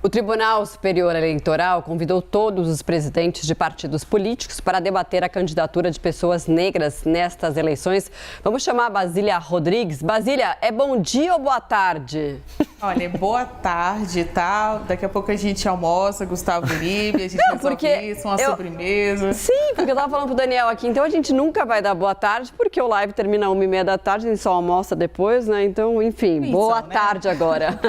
O Tribunal Superior Eleitoral convidou todos os presidentes de partidos políticos para debater a candidatura de pessoas negras nestas eleições. Vamos chamar a Basília Rodrigues. Basília, é bom dia ou boa tarde? Olha, boa tarde, tá? Daqui a pouco a gente almoça, Gustavo Uribe, a gente resolve isso, uma sobremesa. Sim, porque eu tava falando pro Daniel aqui, então a gente nunca vai dar boa tarde, porque o live termina 1h30 da tarde, a gente só almoça depois, né? Então, enfim, boa tarde agora.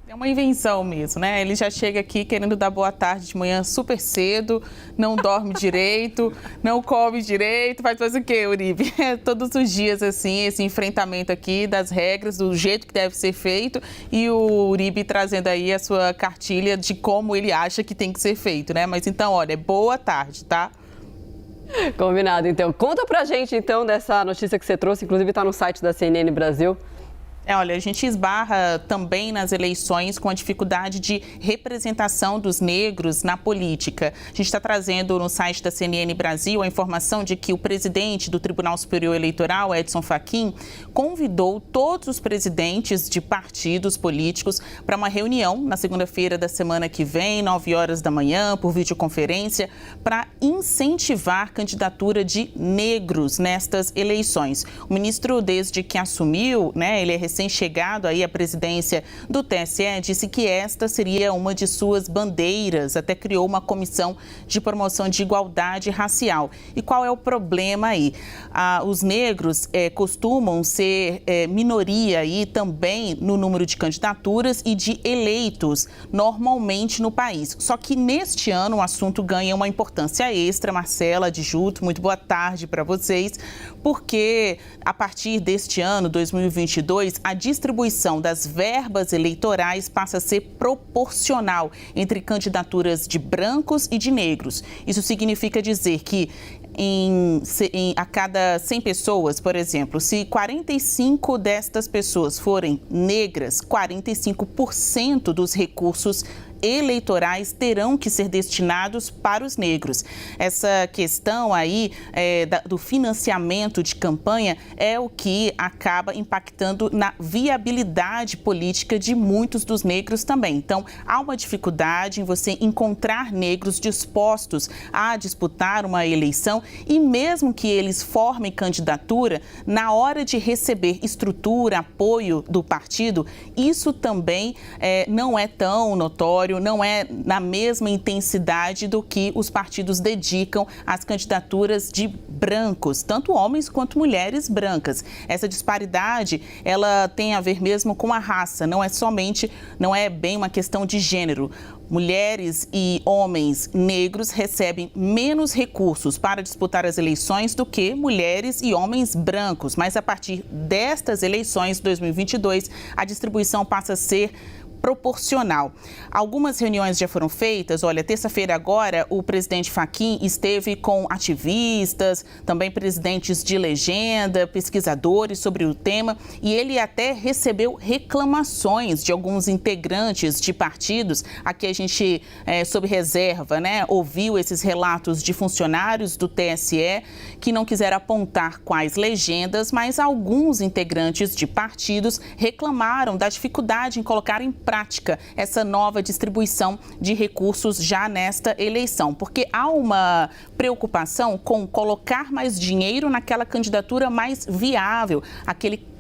É uma invenção mesmo, né? Ele já chega aqui querendo dar boa tarde de manhã super cedo, não dorme direito, não come direito, faz o quê, Uribe? Todos os dias, assim, esse enfrentamento aqui das regras, do jeito que deve ser feito, e o Uribe trazendo aí a sua cartilha de como ele acha que tem que ser feito, né? Mas então, olha, boa tarde, tá? Combinado, então. Conta pra gente, então, dessa notícia que você trouxe, inclusive tá no site da CNN Brasil. Olha, a gente esbarra também nas eleições com a dificuldade de representação dos negros na política. A gente está trazendo no site da CNN Brasil a informação de que o presidente do Tribunal Superior Eleitoral, Edson Fachin, convidou todos os presidentes de partidos políticos para uma reunião na segunda-feira da semana que vem, 9 horas da manhã, por videoconferência, para incentivar a candidatura de negros nestas eleições. O ministro, desde que assumiu, né, ele é recém-chegado aí à presidência do TSE, disse que esta seria uma de suas bandeiras, até criou uma comissão de promoção de igualdade racial. E qual é o problema aí? Os negros costumam ser minoria aí também no número de candidaturas e de eleitos normalmente no país. Só que neste ano o assunto ganha uma importância extra. Marcela Adjuto, muito boa tarde para vocês, porque a partir deste ano, 2022, a distribuição das verbas eleitorais passa a ser proporcional entre candidaturas de brancos e de negros. Isso significa dizer que a cada 100 pessoas, por exemplo, se 45 destas pessoas forem negras, 45% dos recursos eleitorais terão que ser destinados para os negros. Essa questão aí do financiamento de campanha é o que acaba impactando na viabilidade política de muitos dos negros também. Então, há uma dificuldade em você encontrar negros dispostos a disputar uma eleição e mesmo que eles formem candidatura, na hora de receber estrutura, apoio do partido, isso também não é tão notório, não é na mesma intensidade do que os partidos dedicam às candidaturas de brancos, tanto homens quanto mulheres brancas. Essa disparidade, ela tem a ver mesmo com a raça, não é bem uma questão de gênero. Mulheres e homens negros recebem menos recursos para disputar as eleições do que mulheres e homens brancos, mas a partir destas eleições, 2022, a distribuição passa a ser proporcional. Algumas reuniões já foram feitas. Olha, terça-feira agora, o presidente Fachin esteve com ativistas, também presidentes de legenda, pesquisadores sobre o tema, e ele até recebeu reclamações de alguns integrantes de partidos. Aqui a gente, sob reserva, né, ouviu esses relatos de funcionários do TSE que não quiseram apontar quais legendas, mas alguns integrantes de partidos reclamaram da dificuldade em colocar em prática essa nova distribuição de recursos já nesta eleição, porque há uma preocupação com colocar mais dinheiro naquela candidatura mais viável,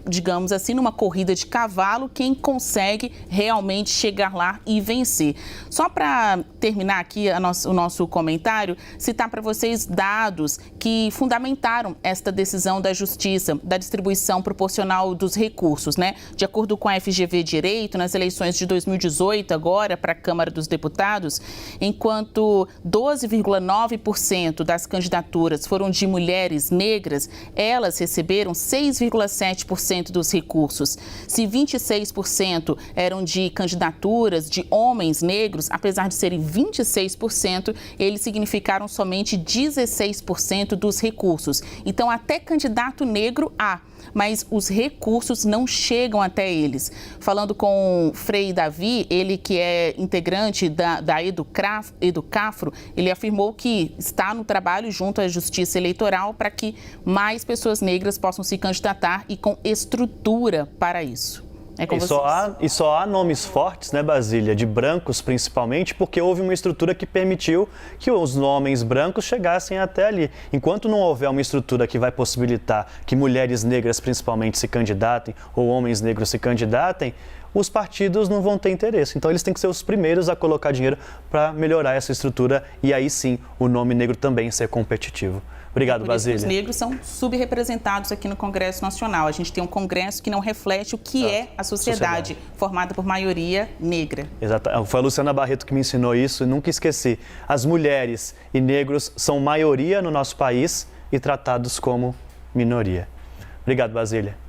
digamos assim, numa corrida de cavalo, quem consegue realmente chegar lá e vencer. Só para terminar aqui o nosso comentário, citar para vocês dados que fundamentaram esta decisão da Justiça, da distribuição proporcional dos recursos, né? De acordo com a FGV Direito, nas eleições de 2018, agora para a Câmara dos Deputados, enquanto 12,9% das candidaturas foram de mulheres negras, elas receberam 6,7% dos recursos. Se 26% eram de candidaturas de homens negros, apesar de serem 26%, eles significaram somente 16% dos recursos. Então, até candidato negro há, mas os recursos não chegam até eles. Falando com Frei Davi, ele que é integrante da Educafro, ele afirmou que está no trabalho junto à Justiça Eleitoral para que mais pessoas negras possam se candidatar e com estrutura para isso. É com E vocês. só há nomes fortes, né, Basília, de brancos principalmente, porque houve uma estrutura que permitiu que os homens brancos chegassem até ali. Enquanto não houver uma estrutura que vai possibilitar que mulheres negras principalmente se candidatem ou homens negros se candidatem, os partidos não vão ter interesse. Então eles têm que ser os primeiros a colocar dinheiro para melhorar essa estrutura e aí sim o nome negro também ser competitivo. Obrigado, Basília. Os negros são subrepresentados aqui no Congresso Nacional. A gente tem um Congresso que não reflete o que é a sociedade formada por maioria negra. Exato. Foi a Luciana Barreto que me ensinou isso e nunca esqueci. As mulheres e negros são maioria no nosso país e tratados como minoria. Obrigado, Basília.